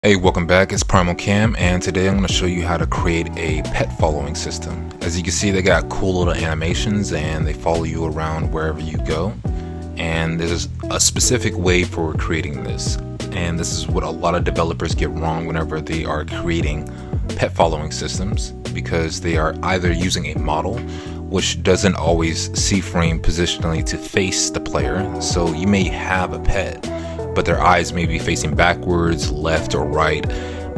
Hey, welcome back. It's Primal Cam, and today I'm going to show you how to create a pet following system. As you can see, they got cool little animations and they follow you around wherever you go. And there's a specific way for creating this. And this is what a lot of developers get wrong whenever they are creating pet following systems, because they are either using a model which doesn't always C-frame positionally to face the player. So you may have a pet, but their eyes may be facing backwards, left or right,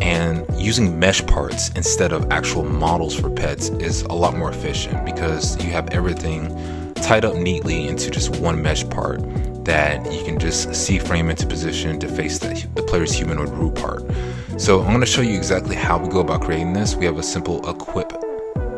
and using mesh parts instead of actual models for pets is a lot more efficient, because you have everything tied up neatly into just one mesh part that you can just C-frame into position to face the player's humanoid root part. So I'm going to show you exactly how we go about creating this. We have a simple equip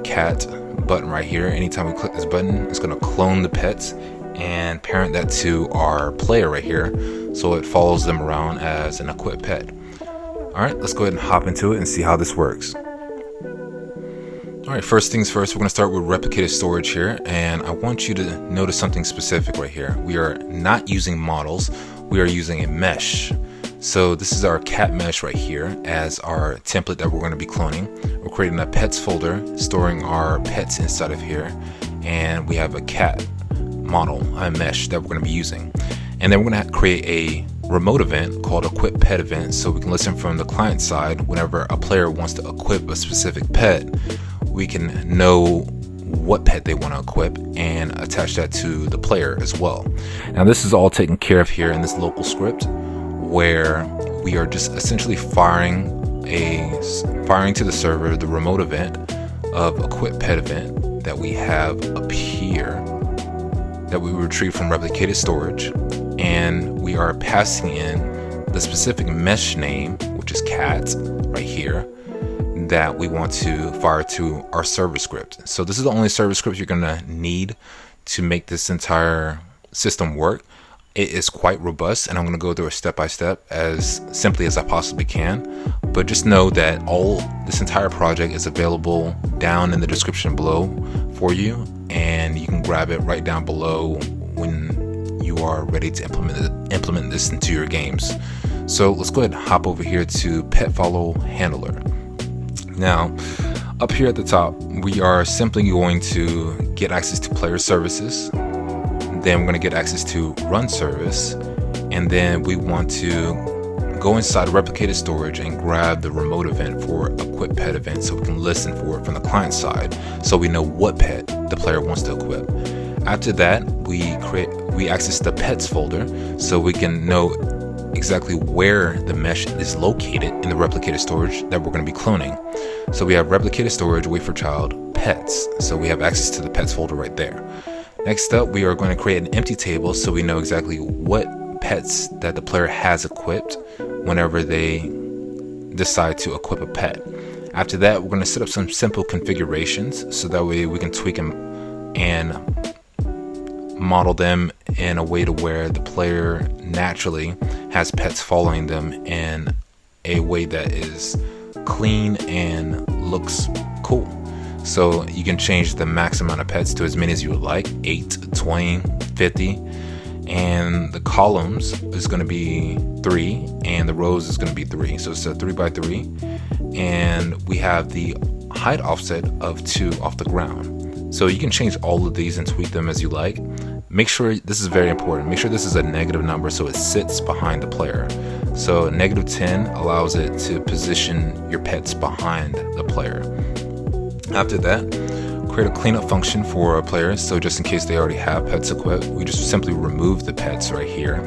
cat button right here. Anytime we click this button, it's going to clone the pets and parent that to our player right here, so it follows them around as an equip pet. Alright, let's go ahead and hop into it and see how this works. Alright, first things first, we're going to start with replicated storage here, and I want you to notice something specific right here. We are not using models, we are using a mesh. So this is our cat mesh right here as our template that we're going to be cloning. We're creating a pets folder, storing our pets inside of here, and we have a cat model, a mesh that we're going to be using. And then we're going to create a remote event called EquipPetEvent, so we can listen from the client side. Whenever a player wants to equip a specific pet, we can know what pet they want to equip and attach that to the player as well. Now this is all taken care of here in this local script, where we are just essentially firing to the server the remote event of EquipPetEvent that we have up here, that we retrieve from ReplicatedStorage, and we are passing in the specific mesh name, which is cat right here, that we want to fire to our server script. So this is the only server script you're gonna need to make this entire system work. It is quite robust, and I'm gonna go through it step by step as simply as I possibly can. But just know that this entire project is available down in the description below for you, and you can grab it right down below when you are ready to implement this into your games. So let's go ahead and hop over here to pet follow handler. Now up here at the top, we are simply going to get access to player services. Then we're going to get access to run service, and then we want to go inside replicated storage and grab the remote event for EquipPetEvent, so we can listen for it from the client side, so we know what pet the player wants to equip. After that, we access the pets folder, so we can know exactly where the mesh is located in the replicated storage that we're going to be cloning. So we have replicated storage, wait for child, pets, so we have access to the pets folder right there. Next up, we are going to create an empty table, so we know exactly what pets that the player has equipped whenever they decide to equip a pet. After that, we're going to set up some simple configurations, so that way we can tweak them and model them in a way to where the player naturally has pets following them in a way that is clean and looks cool. So you can change the max amount of pets to as many as you would like, 8, 20, 50, and the columns is going to be 3 and the rows is going to be 3. So it's a 3 by 3, and we have the height offset of 2 off the ground. So you can change all of these and tweak them as you like. Make sure, this is very important, make sure this is a negative number so it sits behind the player. So -10 allows it to position your pets behind the player. After that, create a cleanup function for our players, so just in case they already have pets equipped, we just simply remove the pets right here,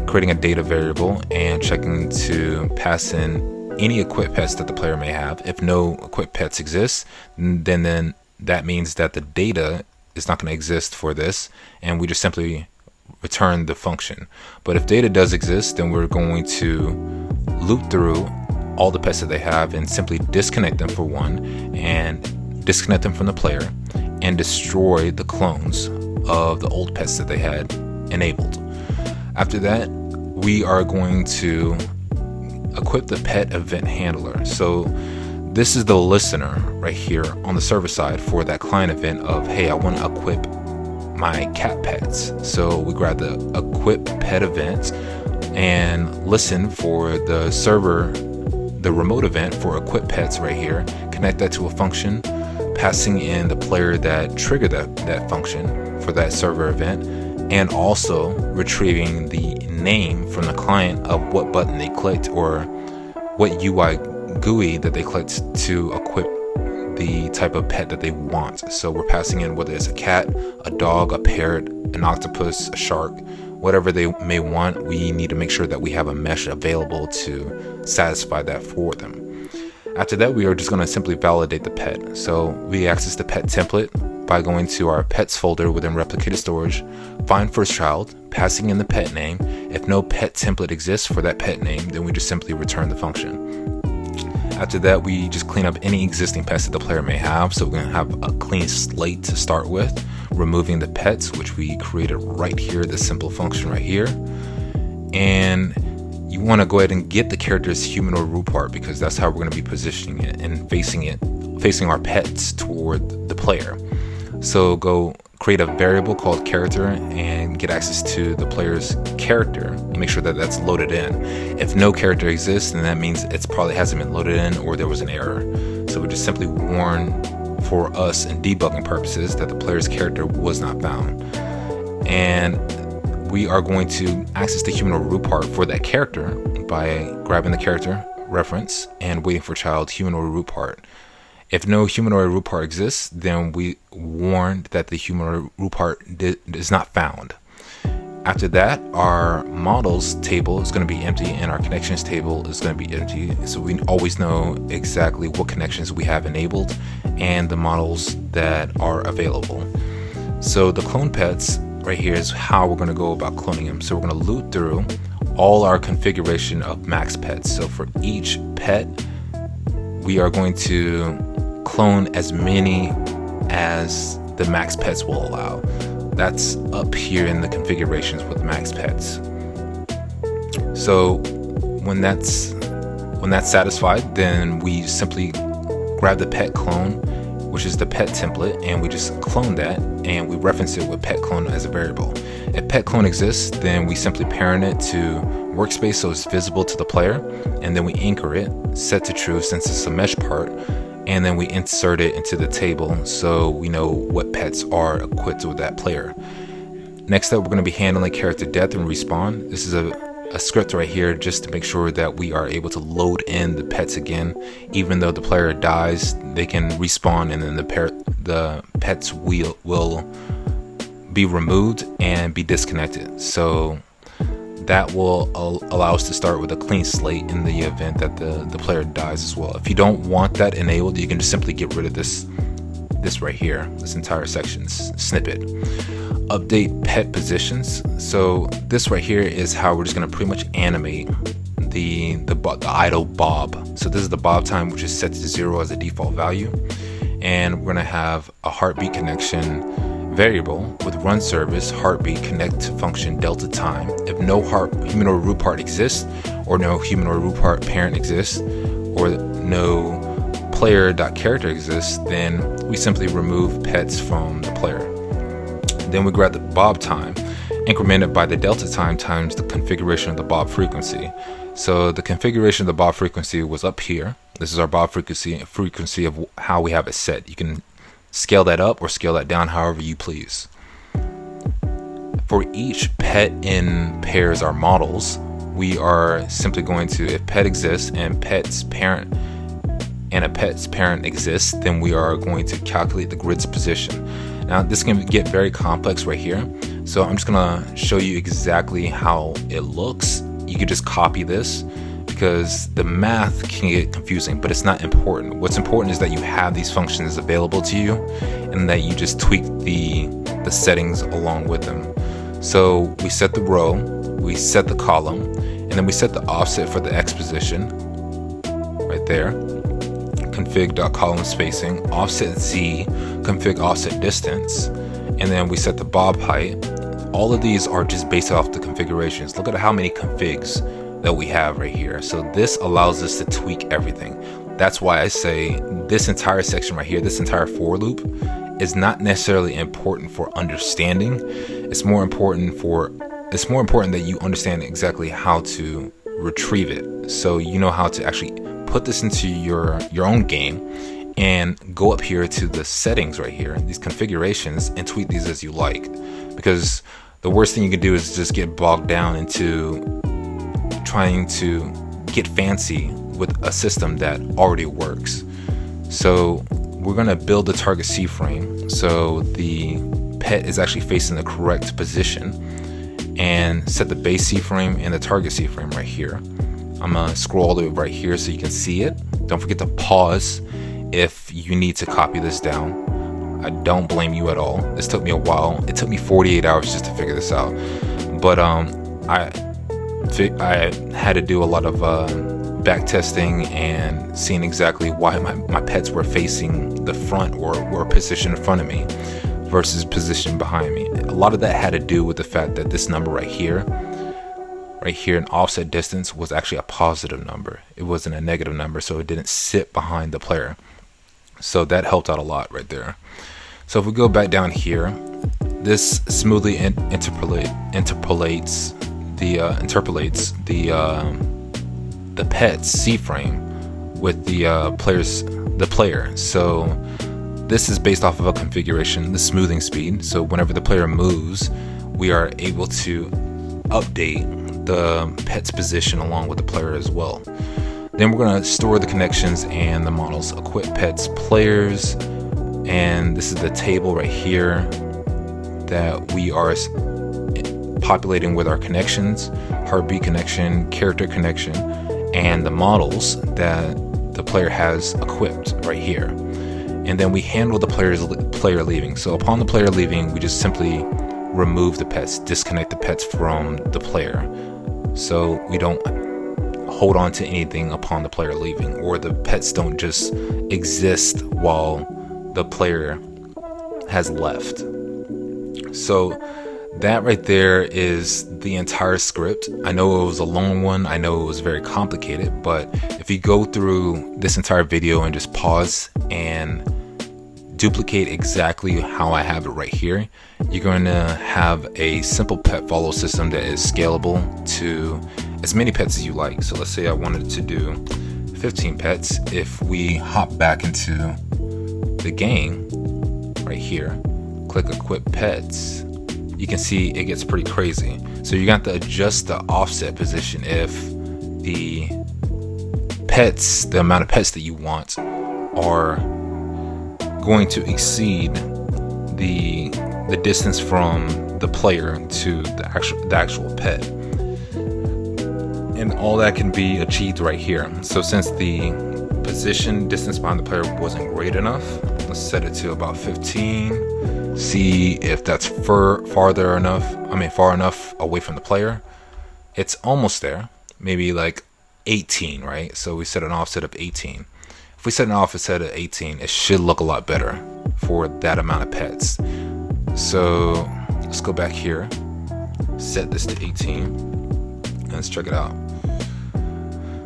creating a data variable and checking to pass in any equipped pets that the player may have. If no equipped pets exist, then that means that the data is not going to exist for this, and we just simply return the function. But if data does exist, then we're going to loop through all the pets that they have and simply disconnect them for one, and disconnect them from the player and destroy the clones of the old pets that they had enabled. After that, we are going to equip the pet event handler. So this is the listener right here on the server side for that client event of, hey, I want to equip my cat pets. So we grab the EquipPetEvent and listen for the server, the remote event for EquipPets right here, connect that to a function, passing in the player that triggered that function for that server event, and also retrieving the name from the client of what button they clicked or what UI GUI that they clicked to equip the type of pet that they want. So we're passing in whether it's a cat, a dog, a parrot, an octopus, a shark, whatever they may want. We need to make sure that we have a mesh available to satisfy that for them. After that, we are just going to simply validate the pet. So we access the pet template by going to our pets folder within ReplicatedStorage, find first child, passing in the pet name. If no pet template exists for that pet name, then we just simply return the function. After that, we just clean up any existing pets that the player may have. So we're going to have a clean slate to start with, removing the pets, which we created right here, this simple function right here. And you want to go ahead and get the character's human or root part, because that's how we're going to be positioning it and facing our pets toward the player. So go create a variable called character and get access to the player's character. Make sure that that's loaded in. If no character exists, then that means it probably hasn't been loaded in or there was an error. So we just simply warn for us in debugging purposes that the player's character was not found. And we are going to access the human or root part for that character by grabbing the character reference and waiting for child human or root part. If no human or root part exists, then we warn that the human or root part is not found. After that, our models table is going to be empty and our connections table is going to be empty. So we always know exactly what connections we have enabled and the models that are available. So the clone pets right here is how we're going to go about cloning them. So we're going to loop through all our configuration of max pets. So for each pet, we are going to clone as many as the max pets will allow. That's up here in the configurations with max pets. So when that's satisfied, then we simply grab the pet clone, which is the pet template, and we just clone that and we reference it with pet clone as a variable. If pet clone exists, then we simply parent it to workspace so it's visible to the player, and then we anchor it, set to true since it's a mesh part, and then we insert it into the table so we know what pets are equipped with that player. Next up, we're going to be handling character death and respawn. This is a script right here just to make sure that we are able to load in the pets again. Even though the player dies, they can respawn, and then the pets will be removed and be disconnected. So that will allow us to start with a clean slate in the event that the player dies as well. If you don't want that enabled, you can just simply get rid of this right here, this entire section snippet. Update pet positions. So this right here is how we're just going to pretty much animate the idle bob. So this is the bob time, which is set to 0 as a default value, and we're going to have a heartbeat connection variable with run service heartbeat connect to function delta time. If no human or root part exists, or no human or root part parent exists, or no player.character exists, then we simply remove pets from the player. Then we grab the bob time, incremented by the delta time times the configuration of the bob frequency. So the configuration of the bob frequency was up here. This is our bob frequency of how we have it set. You can scale that up or scale that down however you please. For each pet in pairs our models, we are simply going to, if pet exists and pet's parent and a pet's parent exists, then we are going to calculate the grid's position. Now this can get very complex right here, so I'm just gonna show you exactly how it looks. You could just copy this because the math can get confusing, but it's not important. What's important is that you have these functions available to you and that you just tweak the settings along with them. So we set the row, we set the column, and then we set the offset for the X position right there. Config.column spacing, offset Z, config offset distance, and then we set the bob height. All of these are just based off the configurations. Look at how many configs that we have right here. So this allows us to tweak everything. That's why I say this entire section right here, this entire for loop, is not necessarily important for understanding. It's more important for it's more important that you understand exactly how to retrieve it, so you know how to actually put this into your own game and go up here to the settings right here, these configurations, and tweak these as you like. Because the worst thing you can do is just get bogged down into trying to get fancy with a system that already works. So we're going to build the target C-frame so the pet is actually facing the correct position, and set the base C-frame and the target C-frame right here. I'm going to scroll all the way right here so you can see it. Don't forget to pause if you need to copy this down. I don't blame you at all. This took me a while. It took me 48 hours just to figure this out. But I had to do a lot of back testing and seeing exactly why my pets were facing the front or were positioned in front of me versus positioned behind me. A lot of that had to do with the fact that this number right here in offset distance was actually a positive number. It wasn't a negative number, so it didn't sit behind the player. So that helped out a lot right there. So if we go back down here, this smoothly interpolates the pet's C-frame with the player. So this is based off of a configuration, the smoothing speed. So whenever the player moves, we are able to update the pet's position along with the player as well. Then we're going to store the connections and the models. Equip pets players, and this is the table right here that we are populating with our connections, heartbeat connection, character connection, and the models that the player has equipped right here. And then we handle the player leaving. So upon the player leaving, we just simply remove the pets, disconnect the pets from the player, so we don't hold on to anything upon the player leaving, or the pets don't just exist while the player has left. So that right there is the entire script. I know it was a long one, I know it was very complicated, but if you go through this entire video and just pause and duplicate exactly how I have it right here, you're going to have a simple pet follow system that is scalable to as many pets as you like. So let's say I wanted to do 15 pets. If we hop back into the game right here, click equip pets, you can see it gets pretty crazy. So you got to adjust the offset position if the amount of pets that you want are going to exceed the distance from the player to the actual pet. And all that can be achieved right here. So since the position distance behind the player wasn't great enough, let's set it to about 15. See if that's far enough away from the player. It's almost there, maybe like 18, right? So we set an offset of 18. If we set an offset of 18, it should look a lot better for that amount of pets. So let's go back here, set this to 18, and let's check it out.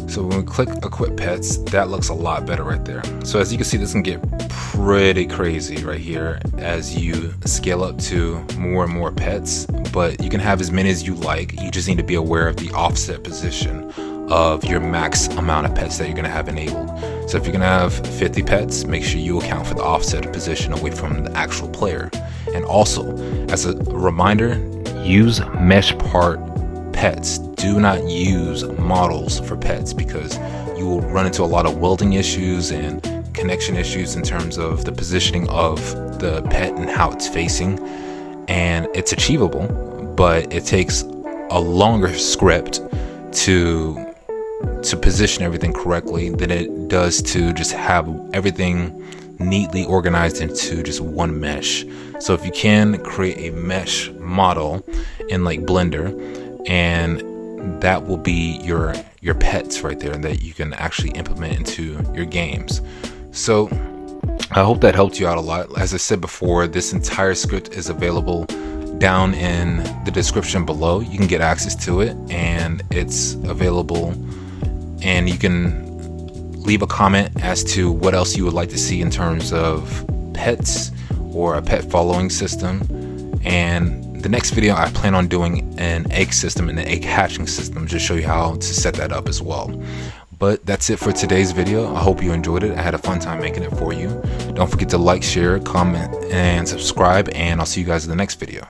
So when we click equip pets, that looks a lot better right there. So as you can see, this can get pretty crazy right here as you scale up to more and more pets, but you can have as many as you like. You just need to be aware of the offset position of your max amount of pets that you're going to have enabled. So if you're going to have 50 pets, make sure you account for the offset position away from the actual player. And also, as a reminder, use mesh part pets. Do not use models for pets, because you will run into a lot of welding issues and connection issues in terms of the positioning of the pet and how it's facing. And it's achievable, but it takes a longer script to position everything correctly than it does to just have everything neatly organized into just one mesh. So if you can create a mesh model in like Blender, and that will be your pets right there that you can actually implement into your games. So I hope that helped you out a lot. As I said before, this entire script is available down in the description below. You can get access to it, and it's available, and you can leave a comment as to what else you would like to see in terms of pets or a pet following system. And The next video, I plan on doing an egg system and an egg hatching system, just show you how to set that up as well. But that's it for today's video. I hope you enjoyed it. I had a fun time making it for you. Don't forget to like, share, comment, and subscribe, and I'll see you guys in the next video.